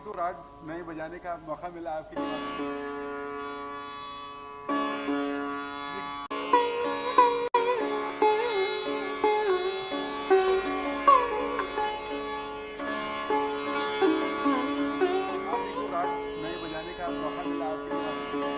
एक दो राग नए बजाने का मौका मिला आपके लिए। एक दो राग नए बजाने का मौका मिला आपके लिए।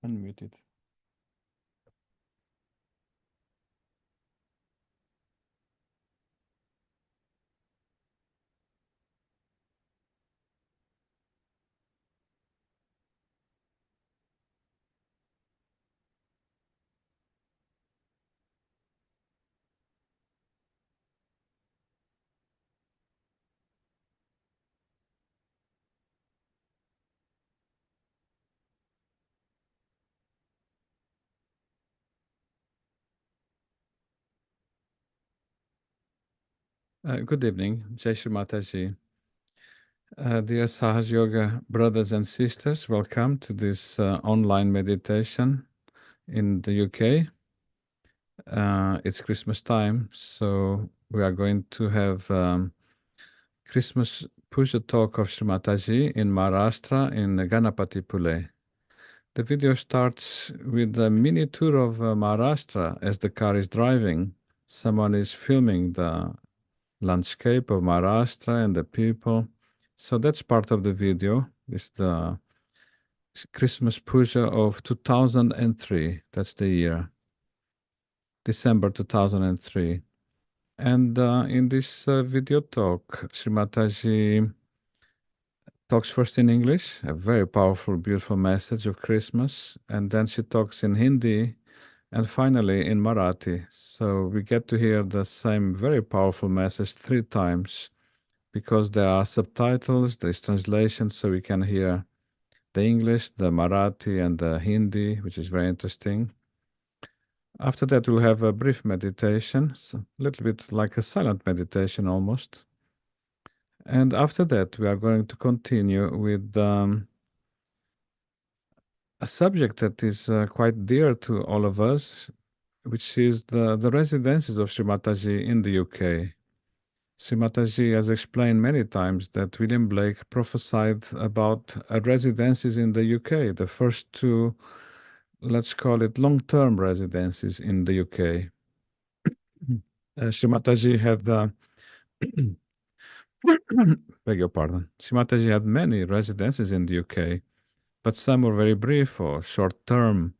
Unmuted. Good evening, Jai Shri Mataji. Dear Sahaja Yoga brothers and sisters, welcome to this online meditation in the UK. It's Christmas time, so we are going to have Christmas Puja talk of Shri Mataji in Maharashtra in Ganapati Pule. The video starts with a mini tour of Maharashtra as the car is driving. Someone is filming the landscape of Maharashtra and the people. So that's part of the video. It's the Christmas Puja of 2003. That's the year, December 2003. And in this video talk, Shri Mataji talks first in English, a very powerful, beautiful message of Christmas. And then she talks in Hindi and finally in Marathi. So we get to hear the same very powerful message three times because there are subtitles, there is translation, so we can hear the English, the Marathi, and the Hindi, which is very interesting. After that, we'll have a brief meditation, a little bit like a silent meditation almost. And after that, we are going to continue with a subject that is quite dear to all of us, which is the residences of Shri Mataji in the UK. Shri Mataji has explained many times that William Blake prophesied about residences in the UK, the first two, let's call it long-term residences in the UK. Shri Mataji had, beg your pardon, Shri Mataji had many residences in the UK, but some were very brief or short-term.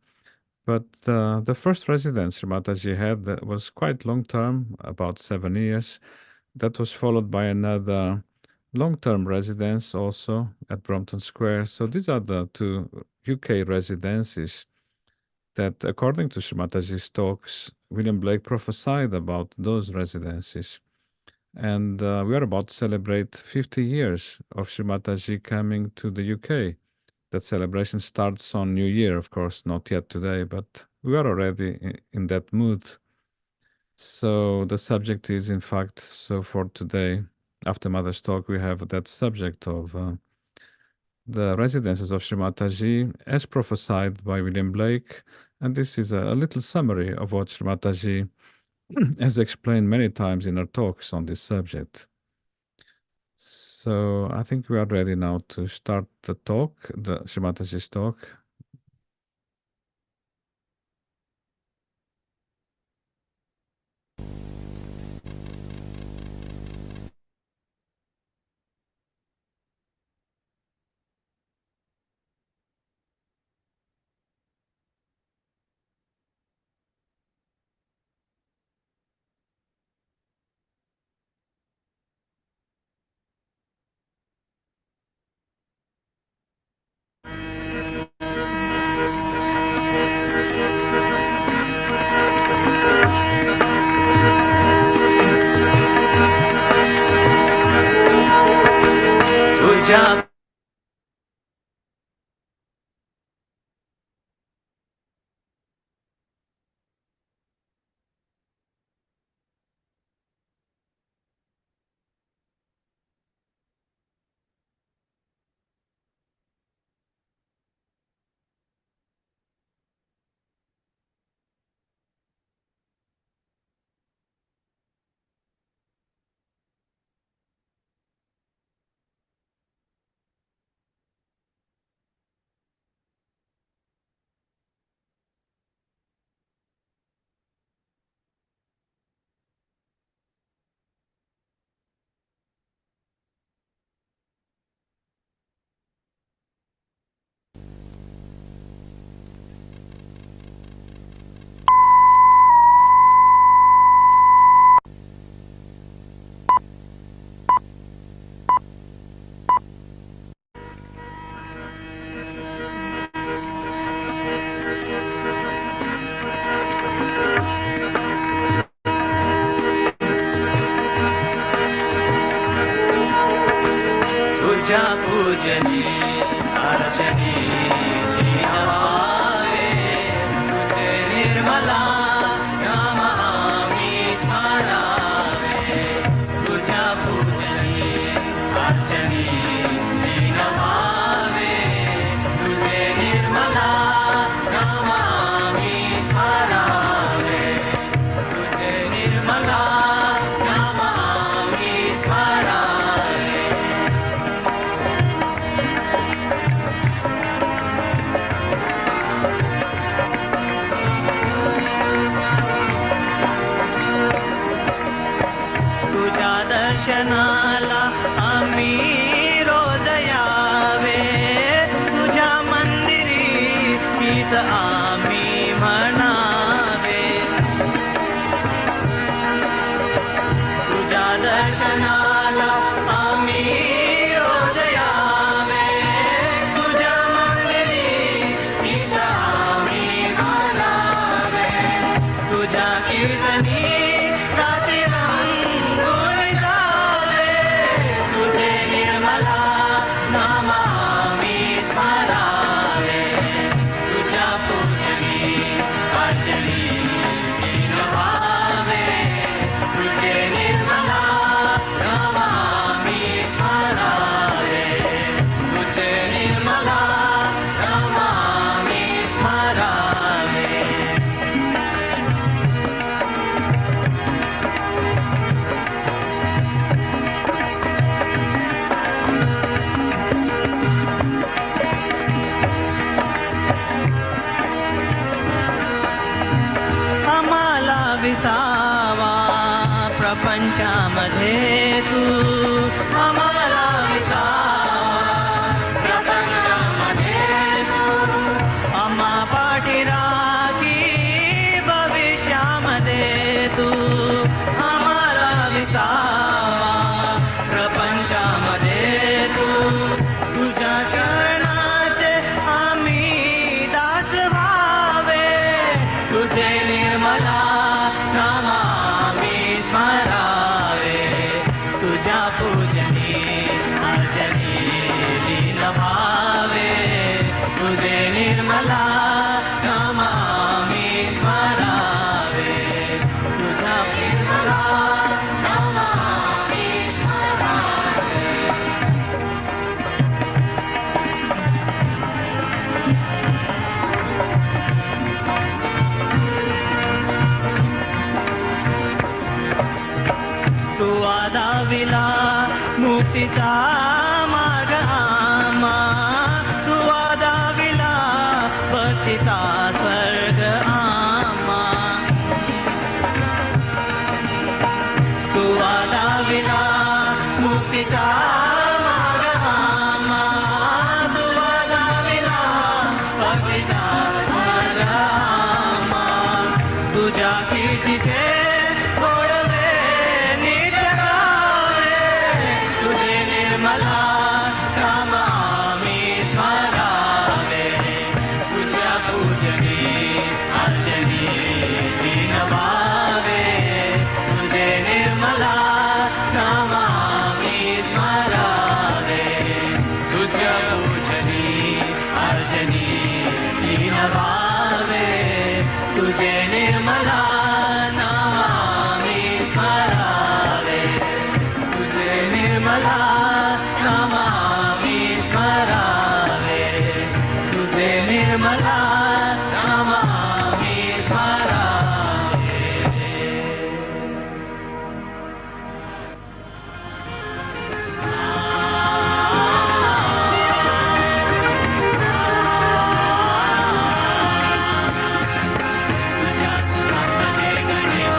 But the first residence Shri Mataji had that was quite long-term, about 7 years. That was followed by another long-term residence also at Brompton Square. So these are the two UK residences that, according to Shri Mataji's talks, William Blake prophesied about those residences. And we are about to celebrate 50 years of Shri Mataji coming to the UK. That celebration starts on New Year, of course, not yet today, but we are already in that mood. So the subject is, in fact, so for today, after Mother's talk, we have that subject of the residences of Shri Mataji as prophesied by William Blake. And this is a little summary of what Shri Mataji has explained many times in her talks on this subject. So I think we are ready now to start the talk, the Shri Mataji's talk. आम्ही म्हणावे, तुझ्या दर्शनाला आम्ही रोज यावे, तुझ्या मंदिरी तिथं आम्ही म्हणावे, तुझ्या कीर्तनी रात्री रंगून जावे, तुझे निर्मला नाम आम्ही स्मरावे, तुझ्या पूजनी अर्चनी दीन भावे, तुझे निर्मला नाम आम्ही स्मरावे, तुझे निर्मला नाम आम्ही स्मरावे. आम्हाला विसावा प्रपंचामध्ये तू, आम्हाला विसावा प्रपंचामध्ये तू, आम्हा पाठी राखी भविष्यामध्ये तू, आम्हाला विसावा प्रपंचामध्ये तू, तुझ्या शरणाचे आम्ही दास व्हावे, तुझे निर्मला नाम आम्ही स्मरावे, तुझ्या पूजनी अर्चनी दीन भावे, तुझे निर्मला नाम आम्ही स्मरावे, तुझ्या निर्मला नाम आम्ही स्मरावे. तू दाविला मुक्तीचा मार्ग आम्हा, तू दाविला भक्तीचा स्वर्ग आम्हा, तू दाविला मुक्तीचा मार्ग आम्हा, तू दाविला भक्तीचा स्वर्ग आम्हा, तुझ्या कीर्तीचे गोडवे नित्य गावे, तुझे निर्मला नाम आम्ही स्मरावे, तुझ्या पूजनी अर्चनी दीन भावे, तुझे निर्मला नाम आम्ही स्मरावे, तुझ्या पूजनी अर्चनी दीन भावे, तुझे निर्मला नाम आम्ही स्मरावे, तुझे निर्मला नाम आम्ही स्मरावे, तुझे निर्मला नाम आम्ही स्मरावे. तुझ्या सुरांमध्ये Ganesh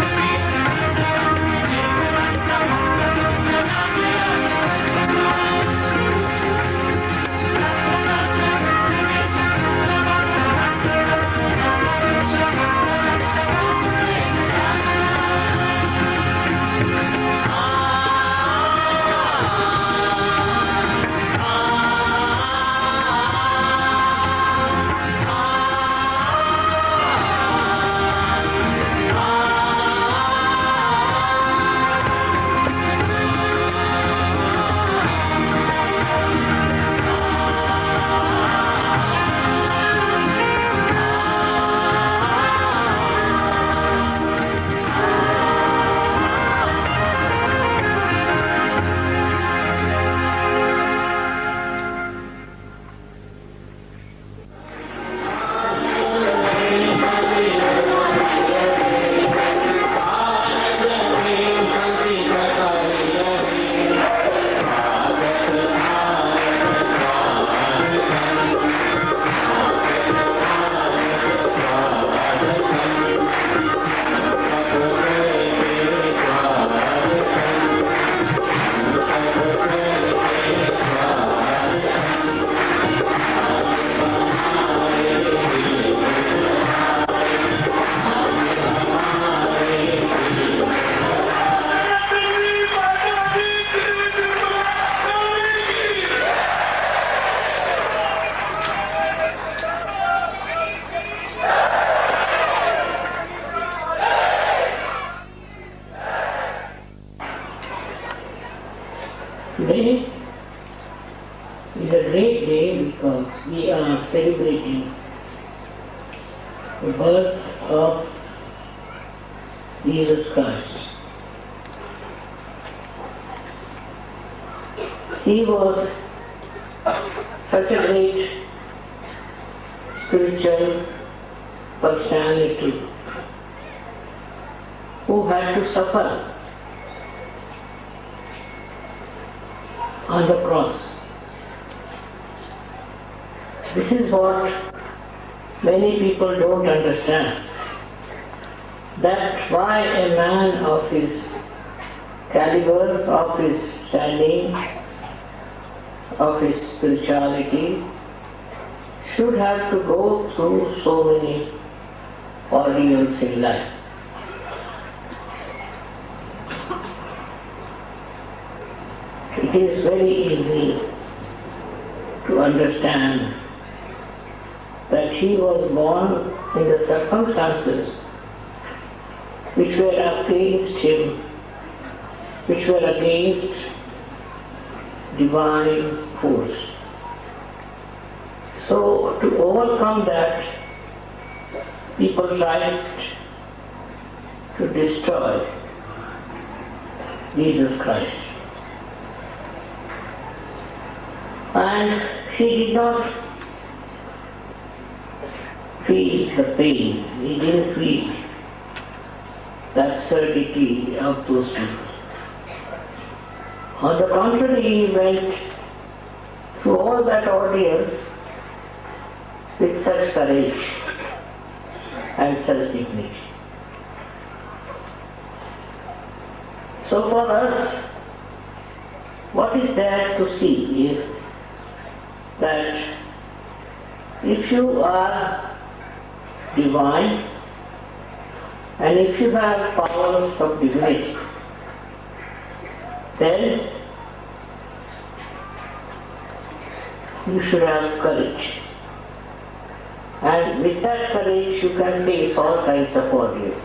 are celebrating the birth of Jesus Christ. He was such a great spiritual personality who had to suffer on the cross. This is what many people don't understand. That why a man of his caliber, of his standing, of his spirituality should have to go through so many ordeals in life. It is very easy to understand that he was born in the circumstances which were against him, which were against divine force. So to overcome that, people tried to destroy Jesus Christ. And he did not feel the pain, he didn't feel the absurdity of those people. On the contrary, he went through all that ordeal with such courage and such dignity. So for us, what is there to see is that if you are divine and if you have powers of divinity, then you should have courage. And with that courage you can face all kinds of ordeals.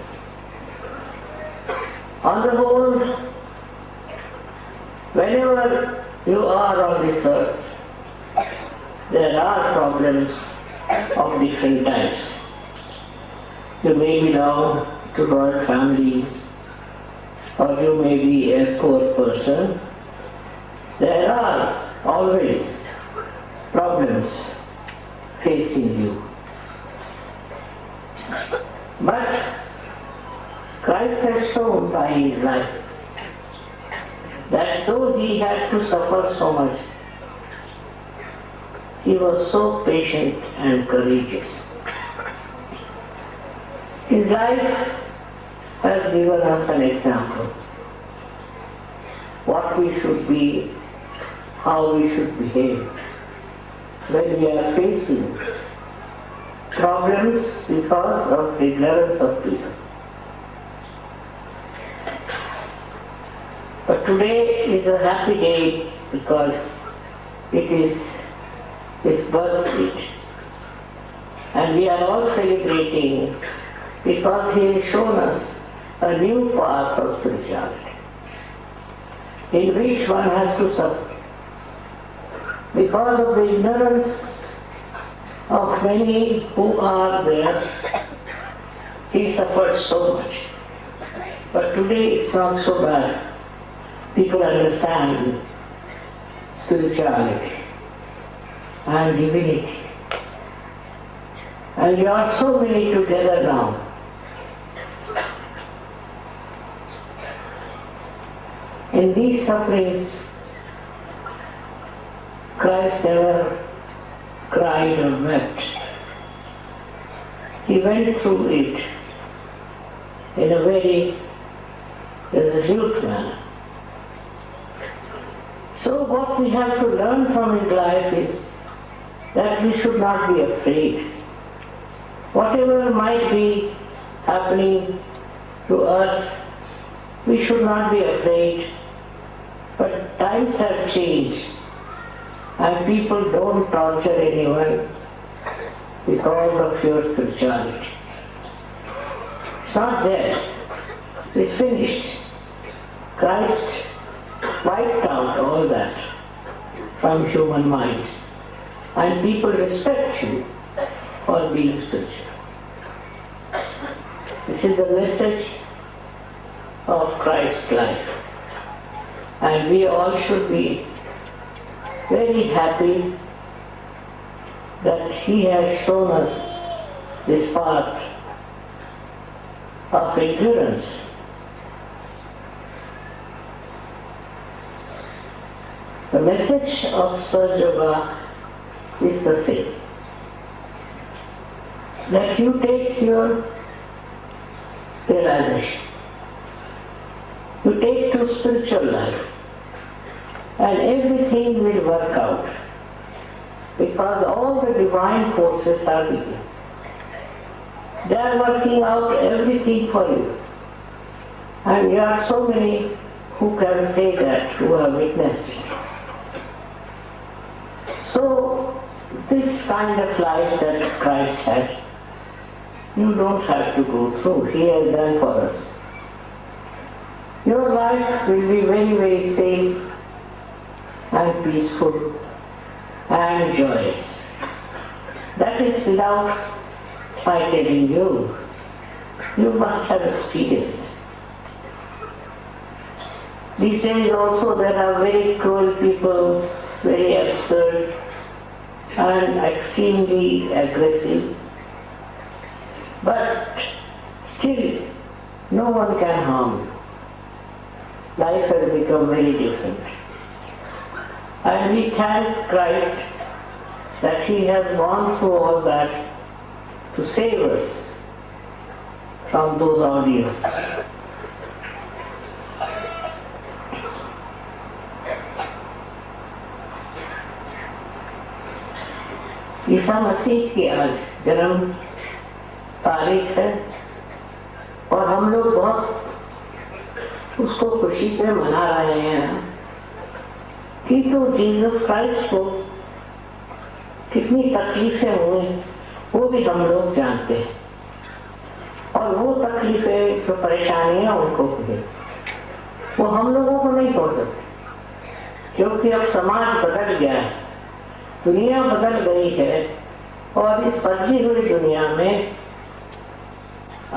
On the whole, whenever you are on this earth, there are problems of different types. You may belong to royal families, or you may be a poor person. There are always problems facing you. But Christ has shown by his life that though he had to suffer so much, he was so patient and courageous. His life has given us an example. What we should be, how we should behave when we are facing problems because of ignorance of people. But today is a happy day because it is his birthday. And we are all celebrating because he has shown us a new path of spirituality in which one has to suffer. Because of the ignorance of many who are there, he suffered so much. But today it's not so bad. People understand spirituality and divinity. And we are so many together now. In these sufferings, Christ never cried or wept. He went through it in a very resolute manner. So what we have to learn from his life is that we should not be afraid. Whatever might be happening to us, we should not be afraid. But times have changed and people don't torture anyone because of your spirituality. It's not there. It's finished. Christ wiped out all that from human minds. and people respect you for being spiritual. This is the message of Christ's life. And we all should be very happy that He has shown us this path of ignorance. The message of Sahaja is the same. That you take your realization, you take to spiritual life, and everything will work out, because all the divine forces are with you. They are working out everything for you. And there are so many who can say that, who have witnessed it. So, this kind of life that Christ had, you don't have to go through. He has done for us. Your life will be very, very safe and peaceful and joyous. That is without my telling you. You must have experienced. These days also there are very cruel people, very absurd and extremely aggressive. But still, no one can harm you. Life has become very different. And we thank Christ that He has gone through all that to save us from those ordeals. Isa Masih की आज जन्म तारीख है और हम लोग बहुत उसको खुशी से मना रहे हैं कि तो जीसस क्राइस्ट को कितनी तकलीफें हुई वो भी हम लोग जानते हैं और वो तकलीफें जो परेशानियां उनको हुई वो हम लोगों को नहीं हो सकती, क्योंकि अब समाज बदल गया है, दुनिया बदल गई है और इस बदली हुई दुनिया में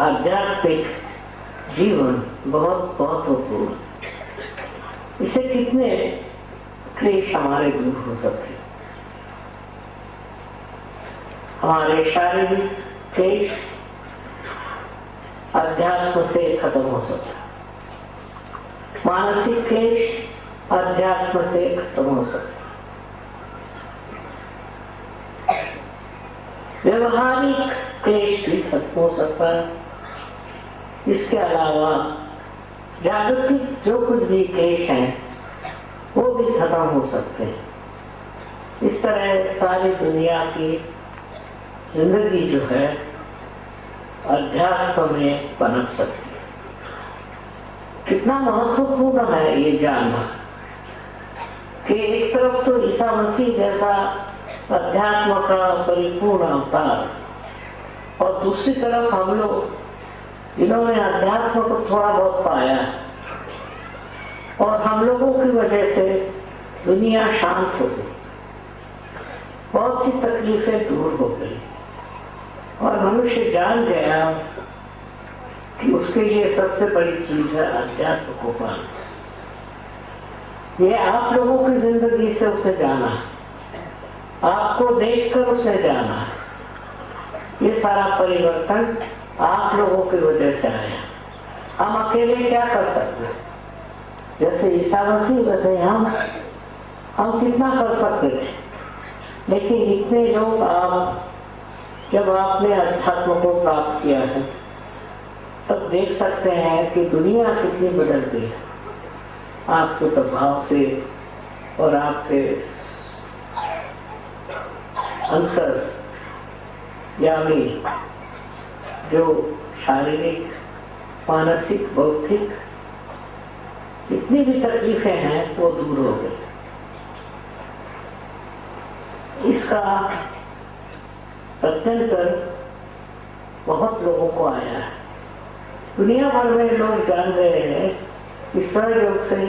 आध्यात्मिक जीवन बहुत महत्वपूर्ण। इससे कितने क्लेश हमारे दूर हो सकते, हमारे शारीरिक क्लेश अध्यात्म से खत्म हो सकता, मानसिक क्लेश अध्यात्म से खत्म हो सकता, व्यवहारिक क्लेश भी खत्म हो सकता है। इसके अलावा जागतिक जो कुछ भी क्लेश हैं वो भी खत्म हो सकते हैं। इस तरह सारी दुनिया की जिंदगी जो है अध्यात्म में पनप सकती है। कितना महत्वपूर्ण है ये जानना कि एक तरफ तो ईसा मसीह जैसा अध्यात्म का परिपूर्ण अवतार और दूसरी तरफ हम लोग जिन्होंने अध्यात्म को थोड़ा बहुत पाया और हम लोगों की वजह से दुनिया शांत हो गई, बहुत सी तकलीफें दूर हो गई और मनुष्य जान गया कि उसके लिए सबसे बड़ी चीज है अध्यात्म को पाना। ये आप लोगों की जिंदगी से उसे जाना, आपको देखकर उसे जाना, ये सारा परिवर्तन आप लोगों की वजह से आया। हम अकेले क्या कर सकते, जैसे ईसा मसीह वैसे हम कितना कर सकते थे, लेकिन इतने लोग आप जब आपने अध्यात्म को प्राप्त किया है तब देख सकते हैं कि दुनिया कितनी बदल गई है आपके प्रभाव से और आपके अंतर यानी जो शारीरिक, मानसिक, बौद्धिक जितनी भी तकलीफें हैं वो दूर हो गई। इसका प्रत्यंतर बहुत लोगों को आया है। दुनिया भर में लोग जान गए हैं कि सहयोग से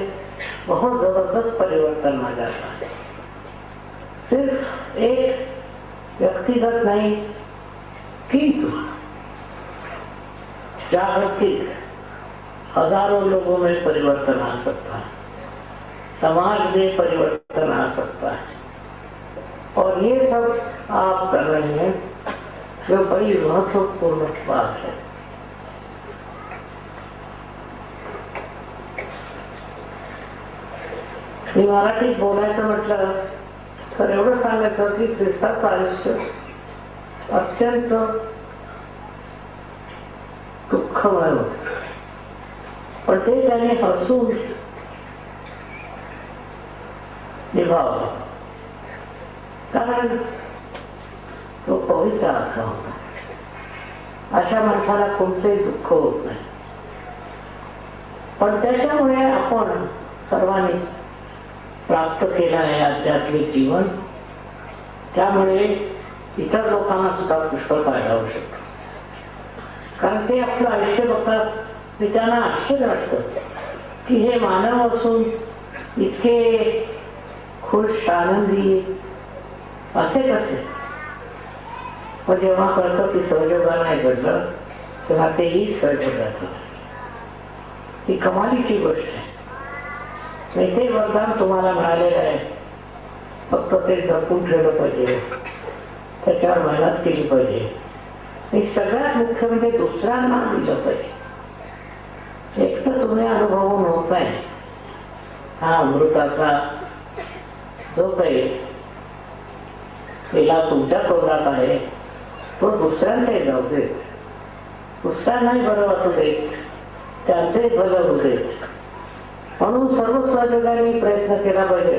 बहुत जबरदस्त परिवर्तन आ जाता है। सिर्फ एक व्यक्तिगत नहीं किंतु जागतिक हजारों लोगों में परिवर्तन आ सकता है, समाज में परिवर्तन आ सकता है। और ये सब आप कर रहे हैं, जो बड़ी महत्वपूर्ण बात है। मी मराठीत बोलायचं म्हटलं तर एवढं सांगायचं की ख्रिस्ताचं आयुष्य अत्यंत दुःखमय होतं, पण ते त्याने हसून निभावलं, कारण तो पवित्र आत्मा होता. अशा माणसाला कोणतेही दुःख होत नाही. पण त्याच्यामुळे आपण सर्वांनी प्राप्त केलं आहे आध्यात्मिक जीवन. त्यामुळे इतर लोकांना सुद्धा पुष्कळ फायदा होऊ शकतो, कारण ते आपलं आयुष्य बघतात. ते त्यांना आश्चर्य वाटतं की हे मानव असून इतके खुश आनंदी असे कसे. पण जेव्हा कळतं की सहयोगा नाही घडलं, तेव्हा तेही सहयोग राहतं. ही कमालीची गोष्ट आहे. ते वरदान तुम्हाला मिळालेलं आहे, फक्त ते जपून ठेवलं पाहिजे, त्याच्यावर मेहनत केली पाहिजे. आणि सगळ्यात मुख्य म्हणजे दुसऱ्यांना दिलं पाहिजे. एक तर तुम्ही अनुभवून होत आहे हा अमृताचा जो काही तिला तुमच्या तोंडात आहे तो दुसऱ्यांचाही जाऊ देत, दुसऱ्यांनाही बरं वाटू देत, त्यांचंही बरं होऊ देत. म्हणून सर्व सहयोगाने प्रयत्न केला पाहिजे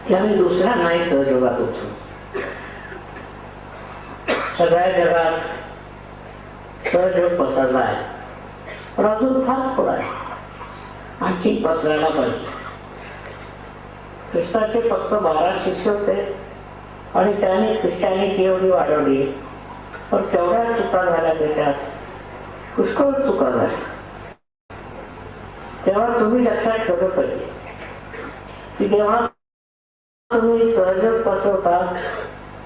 की आम्ही दुसऱ्यांनाही सहयोगात होतो. सगळ्या जगात सहयोग पसरला आहे, पण अजून फार थोडा आहे, आणखी पसरायला पाहिजे. ख्रिस्ताचे फक्त 12 शिष्य होते आणि त्याने ख्रिश्चॅनिटी एवढी वाढवली, पण तेवढ्या चुका झाल्या, त्याच्यात पुष्कळ चुका झाल्या. तेव्हा तुम्ही लक्षात ठेवलं पाहिजे की जेव्हा तुम्ही सहयोग पसरता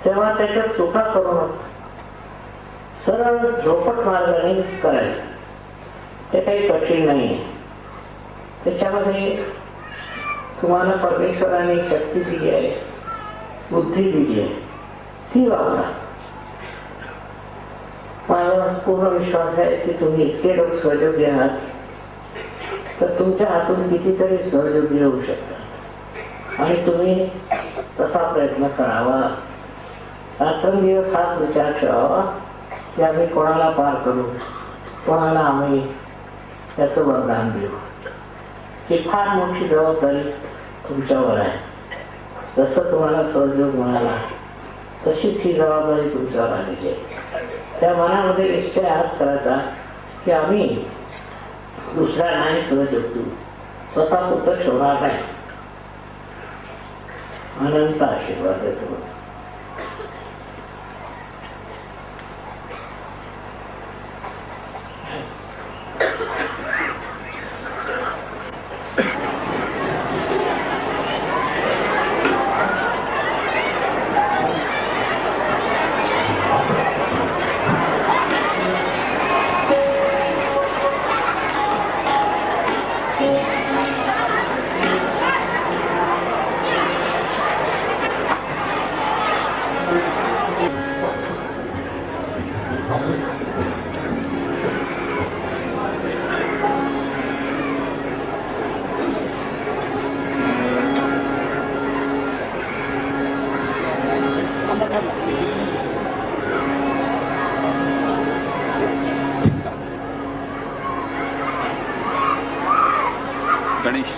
तेव्हा त्याच्यात चुका करू नका. सरळ झोपट मार्गाने करायचं. ते काही कठीण नाही आहे. त्याच्यामध्ये तुम्हाला परमेश्वराने शक्ती दिली आहे, बुद्धी दिली आहे, ती वापरा. मला पूर्ण विश्वास आहे की तुम्ही इतके लोक सहयोगी आहात, तर तुमच्या हातून कितीतरी सहयोगी येऊ शकतात. आणि तुम्ही तसा प्रयत्न करावा. रात्रंदिवस हाच विचार ठेवावा की आम्ही कोणाला पार करू, कोणाला आम्ही त्याचं वरदान देऊ. ही फार मोठी जबाबदारी तुमच्यावर आहे. जसं तुम्हाला सहयोग मिळाला तशीच ही जबाबदारी तुमच्यावर आलेली आहे. त्या मनामध्ये निश्चय हाच करायचा की आम्ही दुसऱ्यांनाही सहयोग देऊ, स्वतः पुरतं ठेवणार नाही. अनंत आशीर्वाद देतो. Ganesh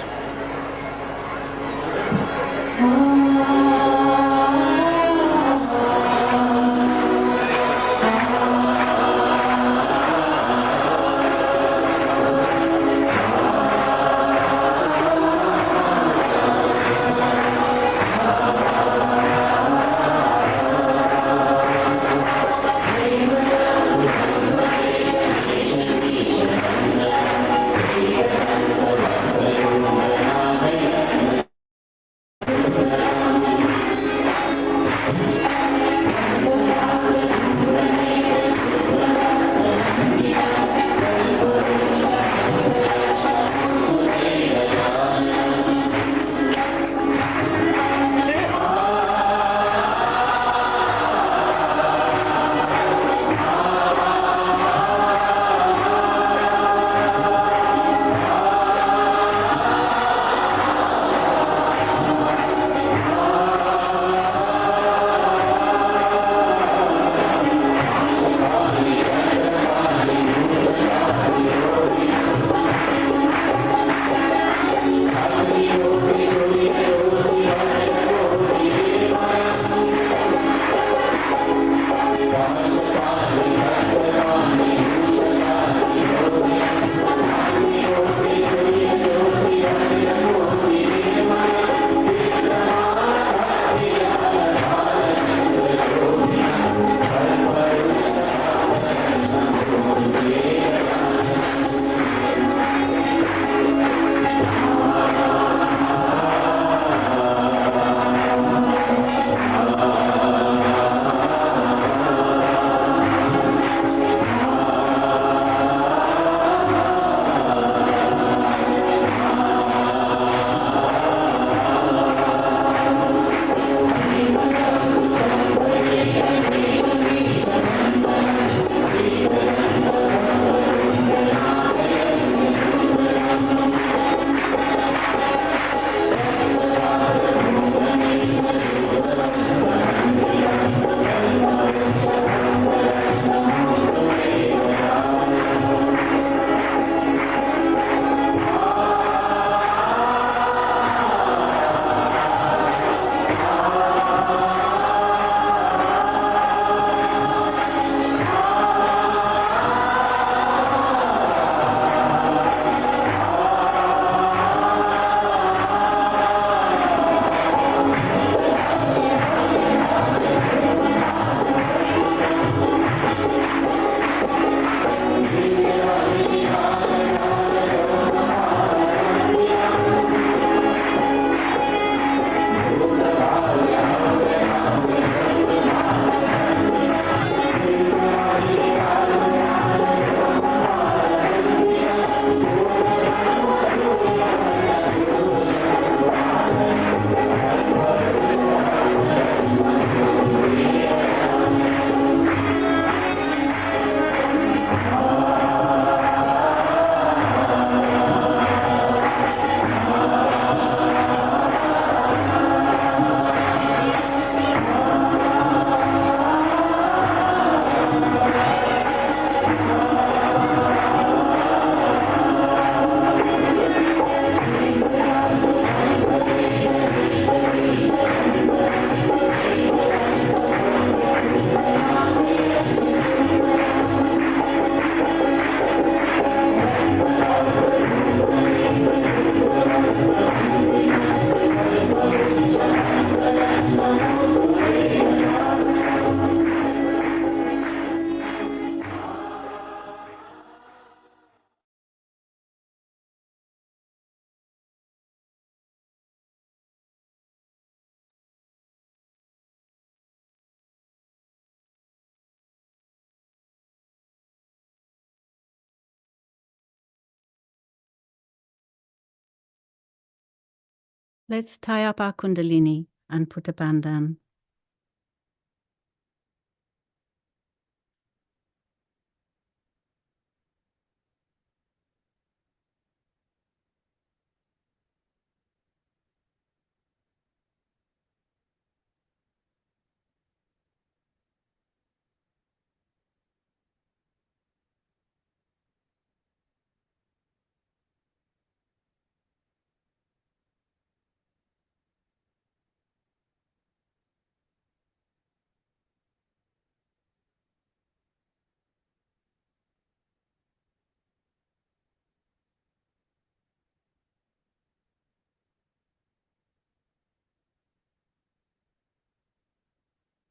Let's tie up our kundalini and put a band on.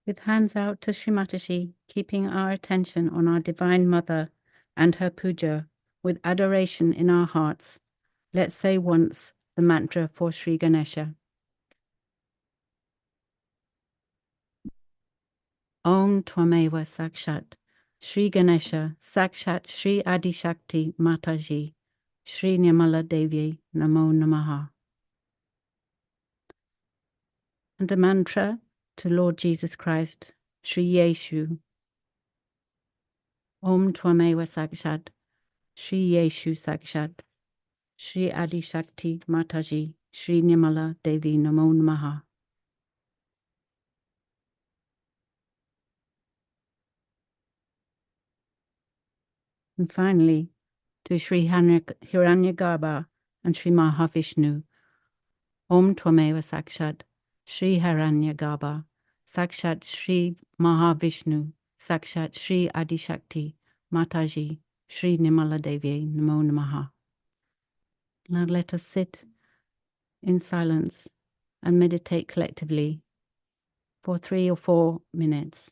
With hands out to Shri Mataji, keeping our attention on our Divine Mother and her puja, with adoration in our hearts, let's say once the mantra for Sri Ganesha. Om Twameva Sakshat, Sri Ganesha, Sakshat Sri Adi Shakti Mataji, Sri Nirmala Devi, Namo Namaha. And the mantra to Lord Jesus Christ, Sri Yeshu. Om Twameva Sakshat, Sri Yeshu Sakshat, Sri Adi Shakti Mataji, Sri Nirmala Devi, Namo Namaha. And finally, to Sri Hiranyagarbha and Sri Mahavishnu. Om Twameva Sakshat, Sri Hiranyagarbha, Sakshat Sri Mahavishnu, Sakshat Sri Adi Shakti Mataji, Sri Nirmala Devi, Namo Namaha. Now let us sit in silence and meditate collectively for 3 or 4 minutes.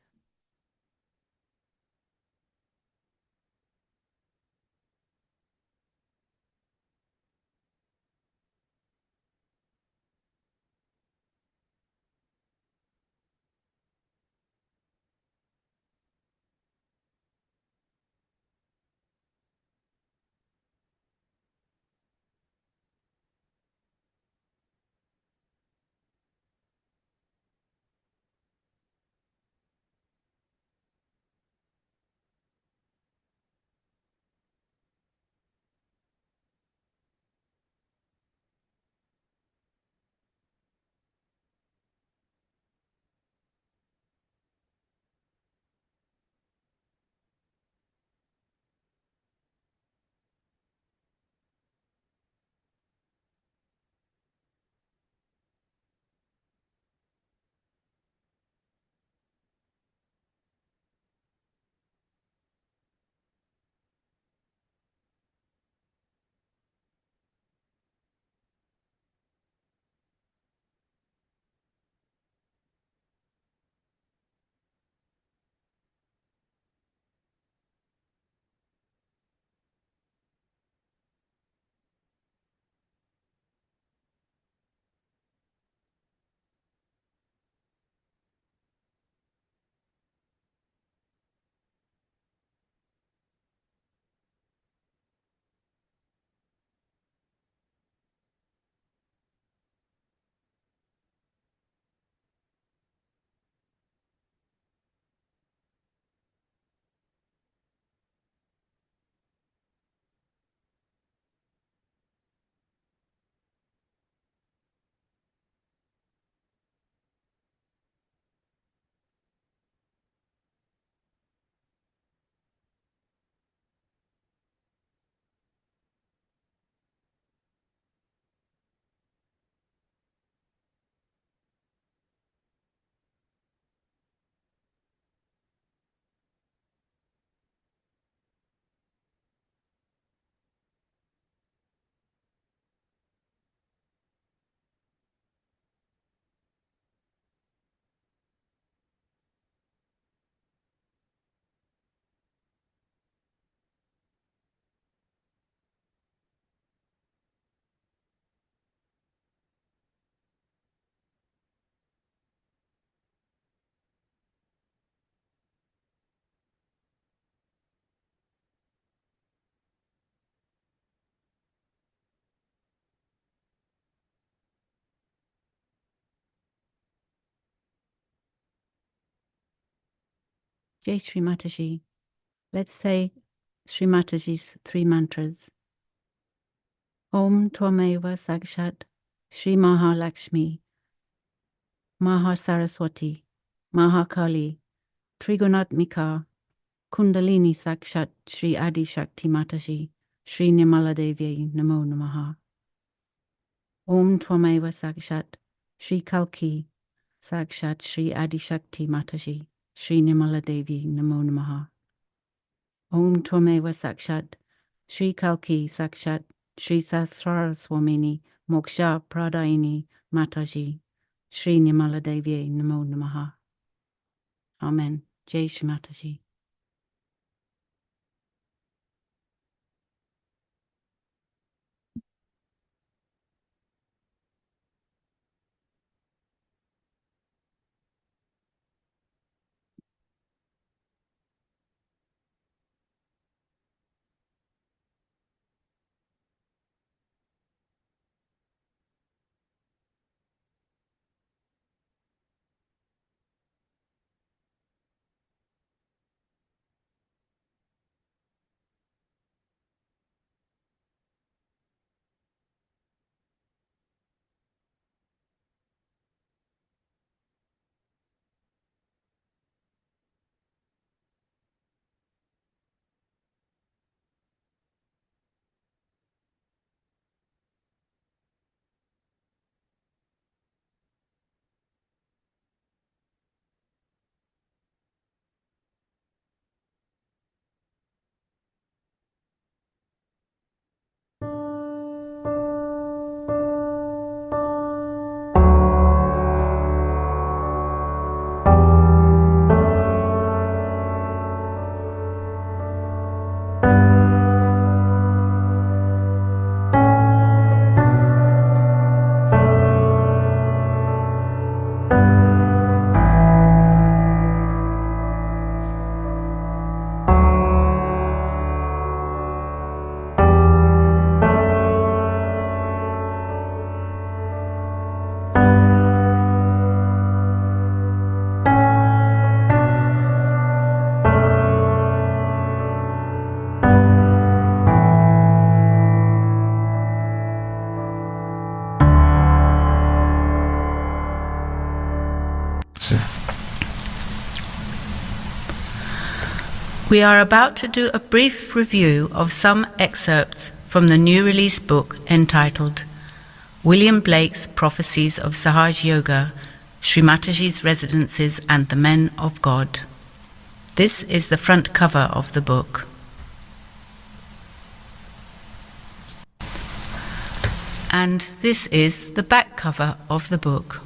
Jai Shri Mataji. Let's say Shri Mataji's 3 mantras. Om Tvameva Sakshat Shri Mahalakshmi Mahasaraswati Mahakali Trigunatmika Kundalini Sakshat Shri Adi Shakti Mataji Shri Nirmala Devi Namo Namaha. Om Tvameva Sakshat Shri Kalki Sakshat Shri Adi Shakti Mataji Shri Nirmala Devi Namo Namaha. Om Tvameva Sakshat Shri Kalki Sakshat Shri Sahasrara Moksha Pradayini Mataji Shri Nirmala Devi Namo Namaha. Amen. Jai Shri Mataji. We are about to do a brief review of some excerpts from the new release book entitled William Blake's Prophecies of Sahaja, Shri Mataji's Residences and the Men of God. This is the front cover of the book. And this is the back cover of the book.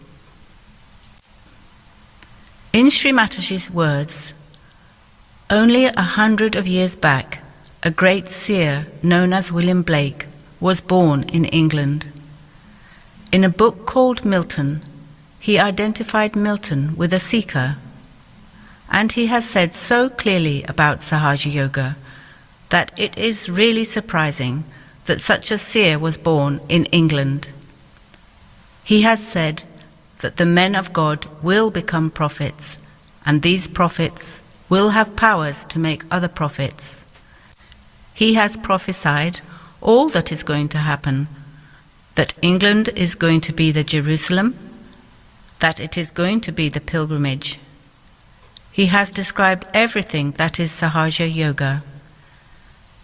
In Shri Mataji's words, only 100 years back, a great seer known as William Blake was born in England. In a book called Milton, he identified Milton with a seeker, and he has said so clearly about Sahaja Yoga that it is really surprising that such a seer was born in England. He has said that the men of God will become prophets, and these prophets will have powers to make other prophets. He has prophesied all that is going to happen, that England is going to be the Jerusalem, that it is going to be the pilgrimage. He has described everything that is Sahaja Yoga,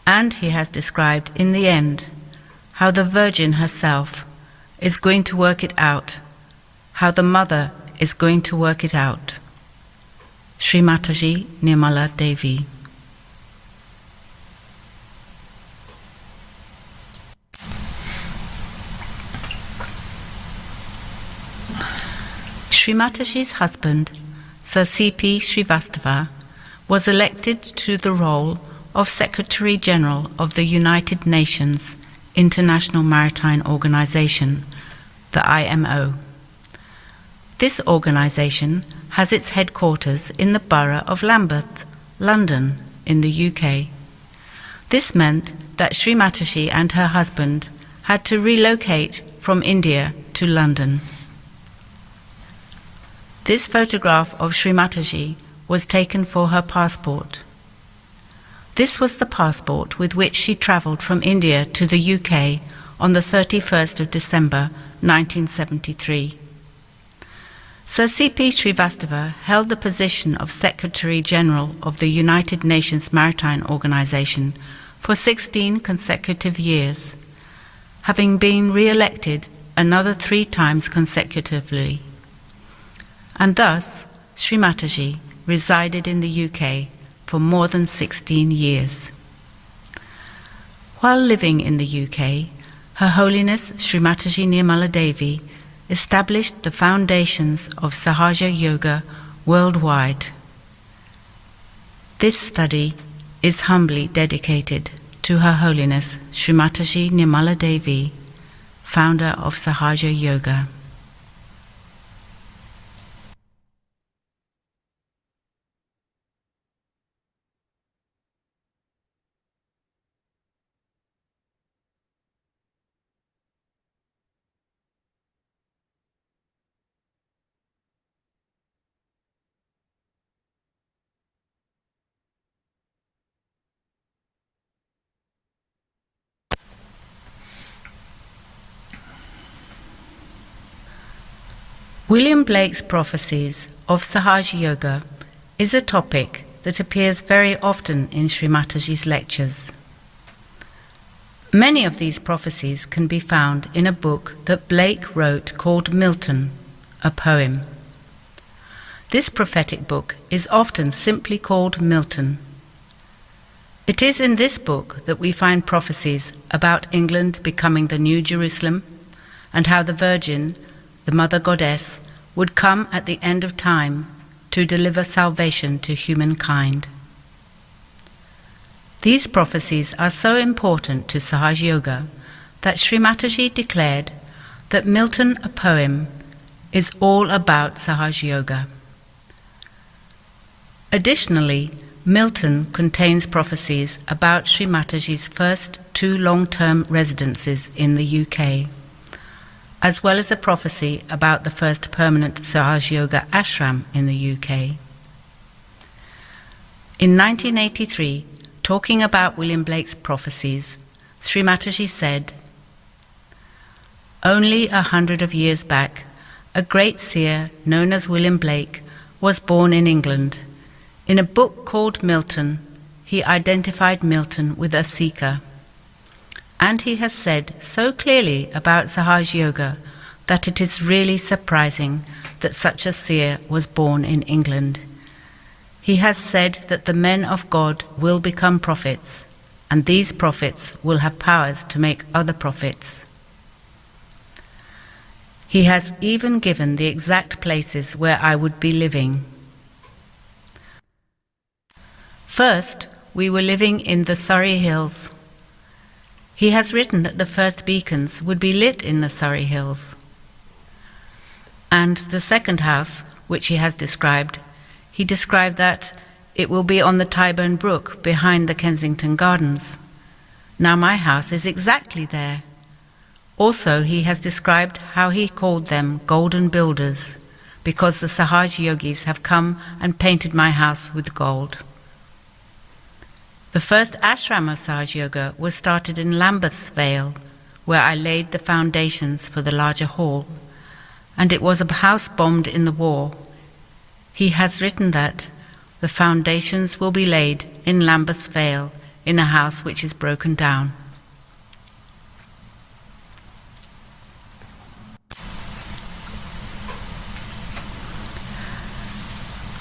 and he has described in the end how the Virgin herself is going to work it out, how the Mother is going to work it out. Shri Mataji Nirmala Devi. Shri Mataji's husband, Sir C.P. Srivastava, was elected to the role of Secretary General of the United Nations International Maritime Organization, the IMO. This organization has its headquarters in the borough of Lambeth, London, in the UK. This meant that Shri Mataji and her husband had to relocate from India to London. This photograph of Shri Mataji was taken for her passport. This was the passport with which she travelled from India to the UK on the 31st of December 1973. Sir C.P. Srivastava held the position of Secretary General of the United Nations Maritime Organization for 16 consecutive years, having been re-elected another 3 times consecutively. And thus, Shri Mataji resided in the UK for more than 16 years. While living in the UK, Her Holiness Shri Mataji Nirmala Devi established the foundations of Sahaja Yoga worldwide. This study is humbly dedicated to Her Holiness Shri Mataji Nirmala Devi, founder of Sahaja Yoga. William Blake's Prophecies of Sahaja Yoga is a topic that appears very often in Shri Mataji's lectures. Many of these prophecies can be found in a book that Blake wrote called Milton, a poem. This prophetic book is often simply called Milton. It is in this book that we find prophecies about England becoming the New Jerusalem and how the Virgin, the Mother Goddess, would come at the end of time to deliver salvation to humankind. These prophecies are so important to Sahaja Yoga that Shri Mataji declared that Milton, a poem, is all about Sahaja Yoga. Additionally, Milton contains prophecies about Shri Mataji's first 2 long-term residences in the UK, as well as a prophecy about the first permanent Sahaja Yoga ashram in the UK. In 1983, talking about William Blake's prophecies, Shri Mataji said, "Only 100 years back, a great seer known as William Blake was born in England. In a book called Milton, he identified Milton with a seeker. And he has said so clearly about Sahaja Yoga that it is really surprising that such a seer was born in England. He has said that the men of God will become prophets, and these prophets will have powers to make other prophets. He has even given the exact places where I would be living. First, we were living in the Surrey Hills. He has written that the first beacons would be lit in the Surrey Hills. And the second house, which he has described, he described that it will be on the Tyburn Brook behind the Kensington Gardens. Now my house is exactly there. Also, he has described how he called them golden builders, because the Sahaja Yogis have come and painted my house with gold. The first ashram of Sahaja Yoga was started in Lambeth's Vale, where I laid the foundations for the larger hall, and it was a house bombed in the war. He has written that the foundations will be laid in Lambeth's Vale in a house which is broken down.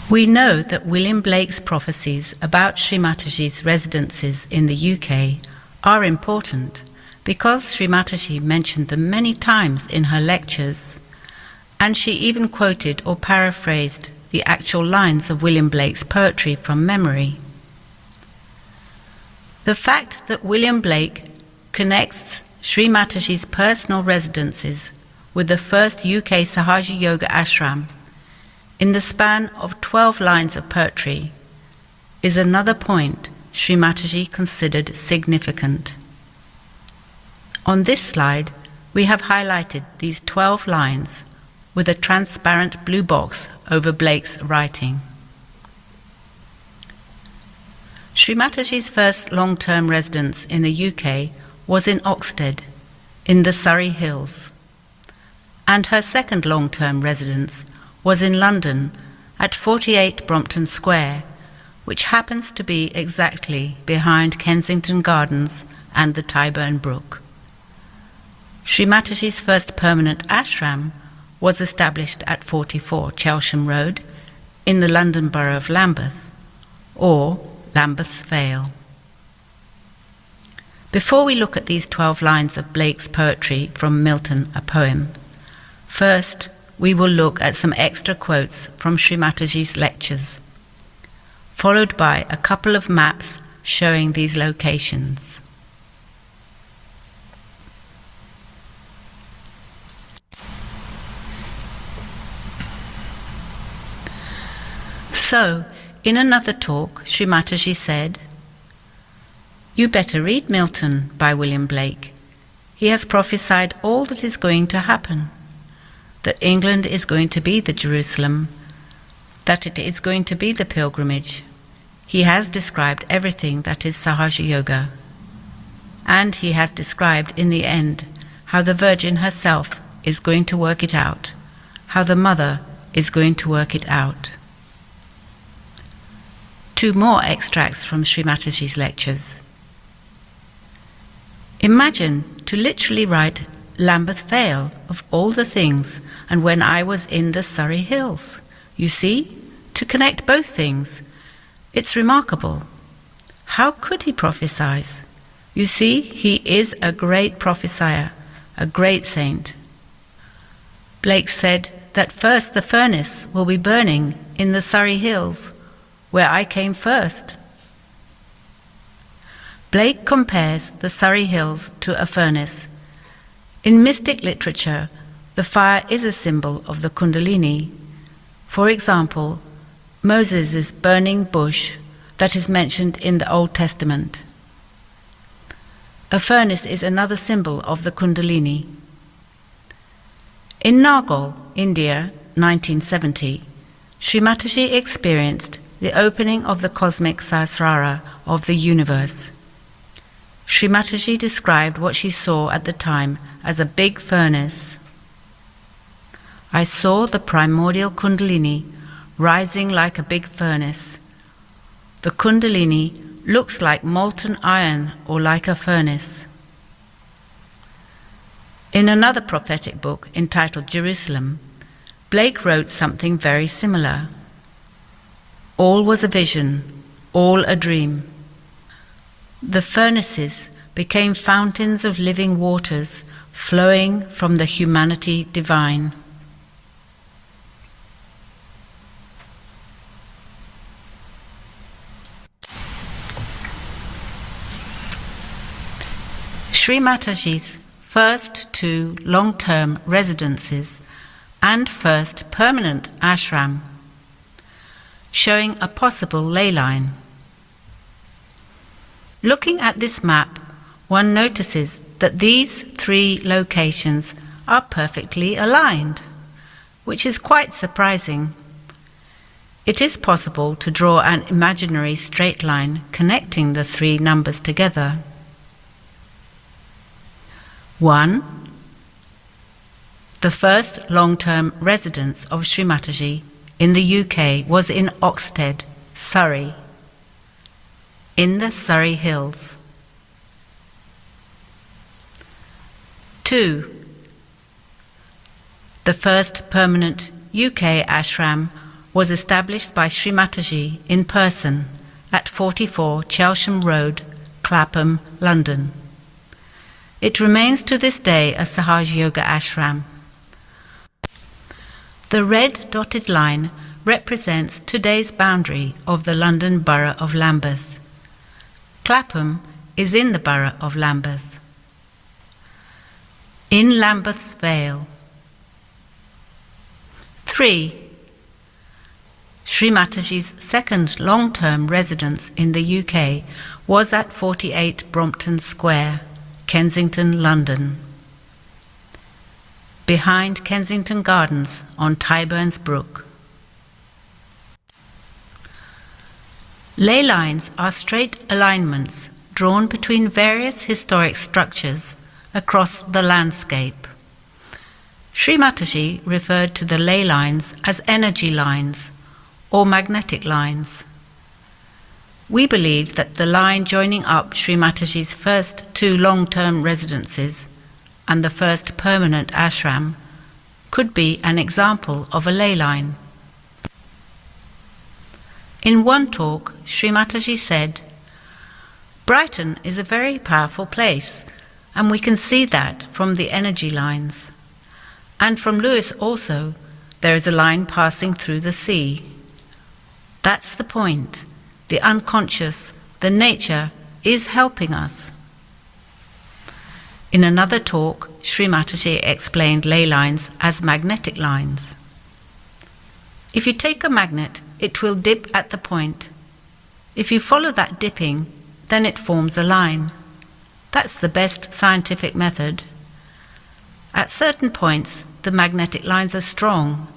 We know that William Blake's prophecies about Shri Mataji's residences in the UK are important because Shri Mataji mentioned them many times in her lectures, and she even quoted or paraphrased the actual lines of William Blake's poetry from memory. The fact that William Blake connects Shri Mataji's personal residences with the first UK Sahaja Yoga ashram in the span of 12 lines of poetry is another point Shri Mataji considered significant. On this slide, we have highlighted these 12 lines with a transparent blue box over Blake's writing. Shri Mataji's first long-term residence in the UK was in Oxted, in the Surrey Hills, and her second long-term residence was in London at 48 Brompton Square, which happens to be exactly behind Kensington Gardens and the Tyburn Brook. Shri Mataji's first permanent ashram was established at 44 Chelsham Road in the London Borough of Lambeth, or Lambeth's Vale. Before we look at these 12 lines of Blake's poetry from Milton, a Poem, first we will look at some extra quotes from Shri Mataji's lectures, followed by a couple of maps showing these locations. So, in another talk, Shri Mataji said, "You better read Milton by William Blake. He has prophesied all that is going to happen, that England is going to be the Jerusalem, that it is going to be the pilgrimage. He has described everything that is Sahaja Yoga. And he has described in the end how the Virgin herself is going to work it out, how the Mother is going to work it out." Two more extracts from Shri Mataji's lectures. Imagine to literally write Lambeth Vale of all the things, and when I was in the Surrey Hills. You see, to connect both things. It's remarkable. How could he prophesy? You see, he is a great prophesier, a great saint. Blake said that first the furnace will be burning in the Surrey Hills, where I came first. Blake compares the Surrey Hills to a furnace. In mystic literature, the fire is a symbol of the Kundalini. For example, Moses' burning bush that is mentioned in the Old Testament. A furnace is another symbol of the Kundalini. In Nagal, India, 1970, Shri Mataji experienced the opening of the cosmic Sahasrara of the universe. Shri Mataji described what she saw at the time as a big furnace. "I saw the primordial Kundalini rising like a big furnace. The Kundalini looks like molten iron or like a furnace." In another prophetic book entitled Jerusalem, Blake wrote something very similar. "All was a vision, all a dream. The furnaces became fountains of living waters flowing from the humanity divine." Shri Mataji's first two long-term residences and first permanent ashram, showing a possible ley line. Looking at this map, one notices that these three locations are perfectly aligned, which is quite surprising. It is possible to draw an imaginary straight line connecting the three numbers together. 1. The first long-term residence of Shri Mataji in the UK was in Oxted, Surrey, in the Surrey Hills. 2. The first permanent UK ashram was established by Shri Mataji in person at 44 Chelsham Road, Clapham, London. It remains to this day a Sahaja Yoga ashram. The red dotted line represents today's boundary of the London Borough of Lambeth. Clapham is in the Borough of Lambeth. In Lambeth's Vale. 3. Shri Mataji's second long-term residence in the UK was at 48 Brompton Square, Kensington, London, behind Kensington Gardens on Tyburn's Brook. Ley lines are straight alignments drawn between various historic structures across the landscape. Shri Mataji referred to the ley lines as energy lines or magnetic lines. We believe that the line joining up Shri Mataji's first 2 long-term residences and the first permanent ashram could be an example of a ley line. In one talk, Shri Mataji said, "Brighton is a very powerful place, and we can see that from the energy lines. And from Luis also, there is a line passing through the sea. That's the point. The unconscious, the nature, is helping us." In another talk, Shri Mataji explained ley lines as magnetic lines. If you take a magnet, it will dip at the point. If you follow that dipping, then it forms a line. That's the best scientific method. At certain points, the magnetic lines are strong.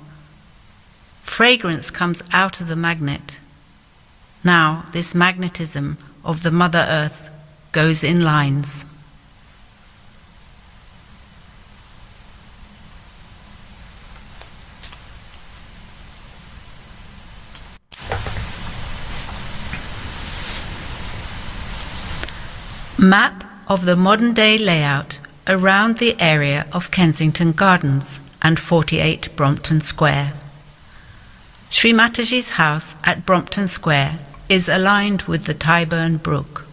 Fragrance comes out of the magnet. Now, this magnetism of the Mother Earth goes in lines. Map of the modern-day layout around the area of Kensington Gardens and 48 Brompton Square. Shri Mataji's house at Brompton Square is aligned with the Tyburn Brook.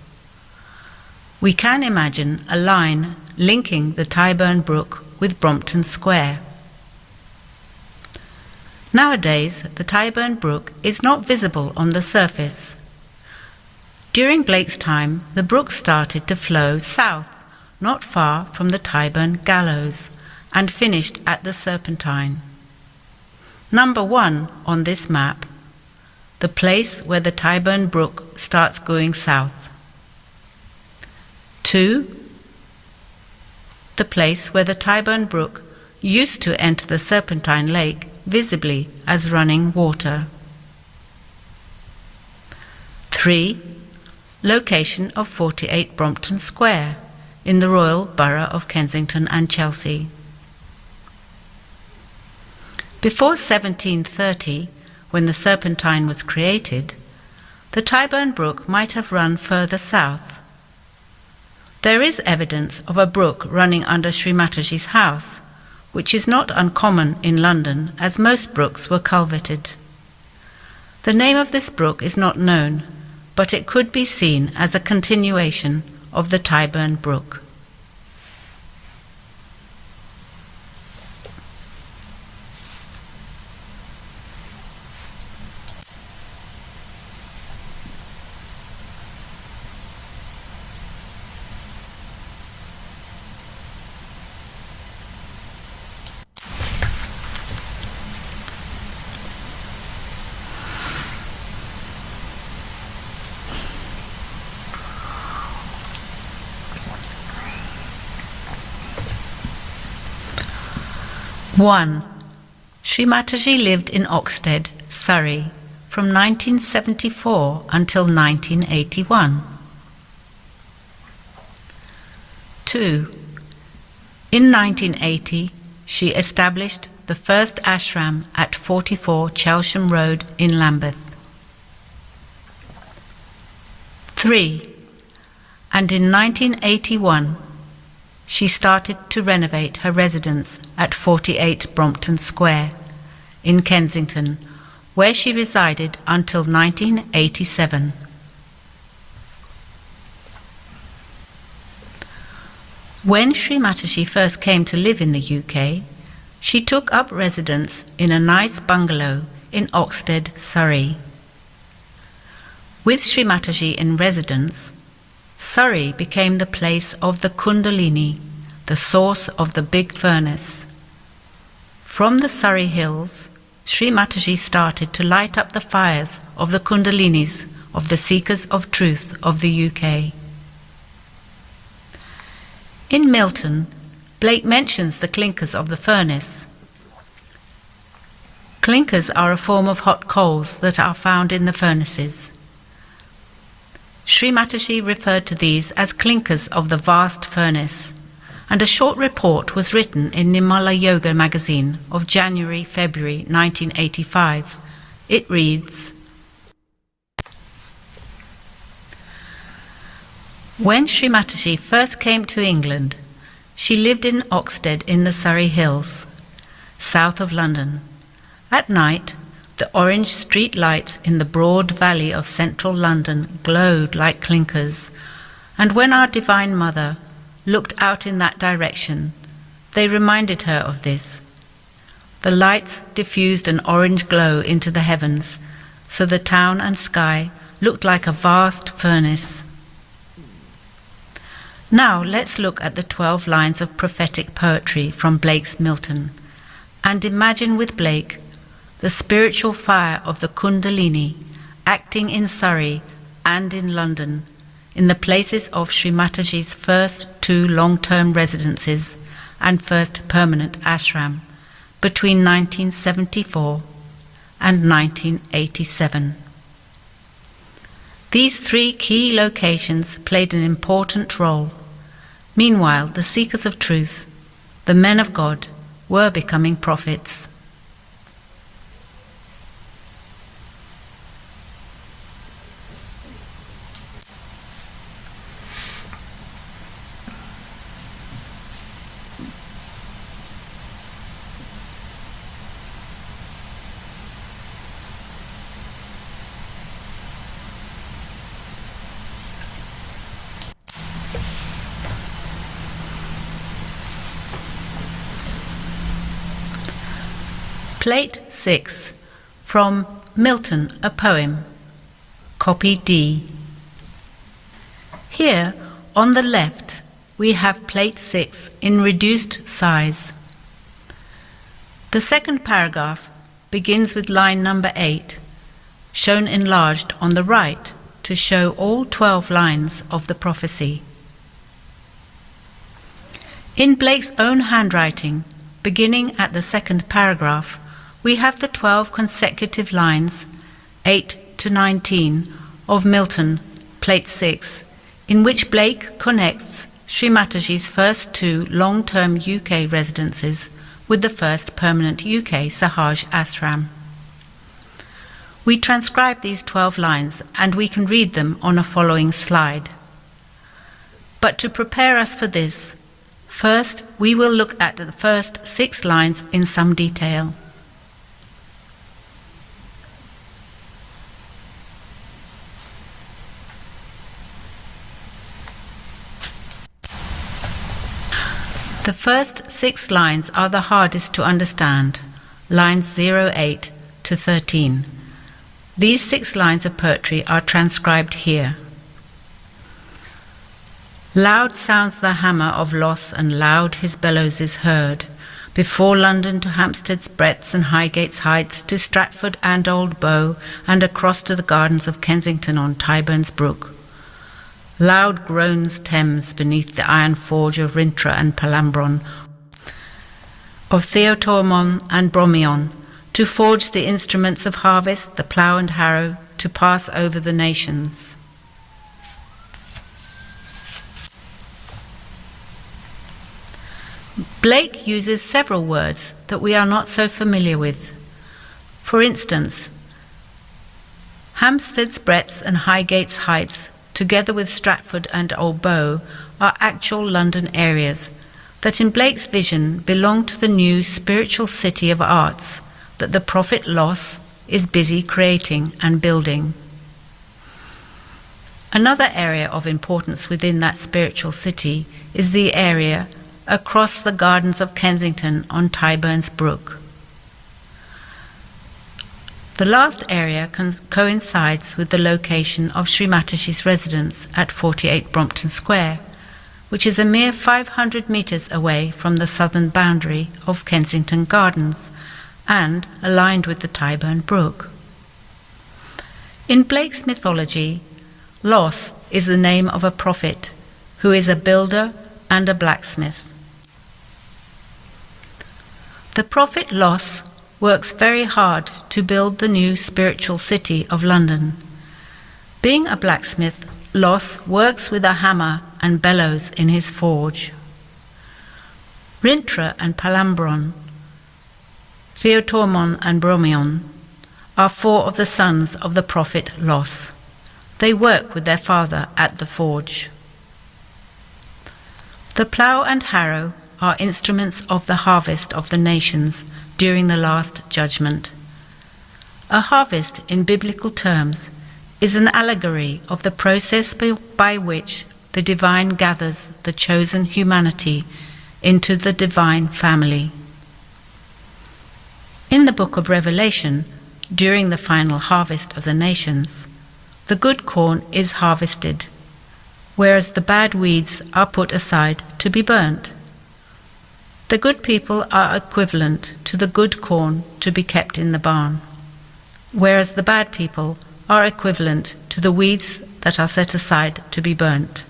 We can imagine a line linking the Tyburn Brook with Brompton Square. Nowadays, the Tyburn Brook is not visible on the surface. During Blake's time, the brook started to flow south, not far from the Tyburn Gallows, and finished at the Serpentine. Number 1 on this map, the place where the Tyburn Brook starts going south. 2, the place where the Tyburn Brook used to enter the Serpentine Lake visibly as running water. 3, location of 48 Brompton Square in the Royal Borough of Kensington and Chelsea. Before 1730, when the Serpentine was created, the Tyburn Brook might have run further south. There is evidence of a brook running under Shri Mataji's house, which is not uncommon in London as most brooks were culverted. The name of this brook is not known, but it could be seen as a continuation of the Tyburn Brook. One, Shri Mataji lived in Oxted, Surrey, from 1974 until 1981. 2. In 1980, she established the first ashram at 44 Chelsham Road in Lambeth. 3. And in 1981, she started to renovate her residence at 48 Brompton Square in Kensington, where she resided until 1987. When Shri Mataji first came to live in the UK, she took up residence in a nice bungalow in Oxted, Surrey. With Shri Mataji in residence, Surrey became the place of the Kundalini, the source of the big furnace. From the Surrey hills, Shri Mataji started to light up the fires of the Kundalinis, of the seekers of truth of the UK. In Milton, Blake mentions the clinkers of the furnace. Clinkers are a form of hot coals that are found in the furnaces. Shri Mataji referred to these as clinkers of the vast furnace, and a short report was written in Nirmala Yoga magazine of January-February 1985. It reads, "When Shri Mataji first came to England, she lived in Oxted in the Surrey Hills, south of London. At night, the orange street lights in the broad valley of central London glowed like clinkers, and when our Divine Mother looked out in that direction, they reminded her of this. The lights diffused an orange glow into the heavens, so the town and sky looked like a vast furnace." Now let's look at the 12 lines of prophetic poetry from Blake's Milton, and imagine with Blake the spiritual fire of the Kundalini acting in Surrey and in London, in the places of Shri Mataji's first 2 long-term residences and first permanent ashram between 1974 and 1987. These 3 key locations played an important role. Meanwhile, the seekers of truth, the men of God, were becoming prophets. Plate 6, from Milton, a poem, copy D. Here, on the left, we have plate 6 in reduced size. The second paragraph begins with line number 8, shown enlarged on the right to show all 12 lines of the prophecy. In Blake's own handwriting, beginning at the second paragraph, we have the 12 consecutive lines, 8 to 19, of Milton, plate 6, in which Blake connects Shri Mataji's first 2 long-term UK residences with the first permanent UK Sahaj ashram. We transcribe these 12 lines and we can read them on a following slide. But to prepare us for this, first we will look at the first 6 lines in some detail. The first 6 lines are the hardest to understand, lines 08 to 13. These 6 lines of poetry are transcribed here. Loud sounds the hammer of loss, and loud his bellows is heard, before London to Hampstead's breadths and Highgate's heights, to Stratford and Old Bow, and across to the gardens of Kensington on Tyburn's brook. Loud groans Thames beneath the iron forge of Rintra and Palambron, of Theotormon and Bromion, to forge the instruments of harvest, the plough and harrow, to pass over the nations. Blake uses several words that we are not so familiar with. For instance, Hampstead's breadths and Highgate's heights, together with Stratford and Old Bow, are actual London areas that in Blake's vision belong to the new spiritual city of arts that the prophet Los is busy creating and building. Another area of importance within that spiritual city is the area across the gardens of Kensington on Tyburn's brook. The last area coincides with the location of Shri Mataji's residence at 48 Brompton Square, which is a mere 500 metres away from the southern boundary of Kensington Gardens and aligned with the Tyburn Brook. In Blake's mythology, Los is the name of a prophet who is a builder and a blacksmith. The prophet Los works very hard to build the new spiritual city of London. Being a blacksmith, Los works with a hammer and bellows in his forge. Rintra and Palambron, Theotormon and Bromion are 4 of the sons of the prophet Los. They work with their father at the forge. The plough and harrow are instruments of the harvest of the nations during the last judgment. A harvest, in biblical terms, is an allegory of the process by which the divine gathers the chosen humanity into the divine family. In the book of Revelation, during the final harvest of the nations, the good corn is harvested, whereas the bad weeds are put aside to be burnt. The good people are equivalent to the good corn to be kept in the barn, whereas the bad people are equivalent to the weeds that are set aside to be burnt.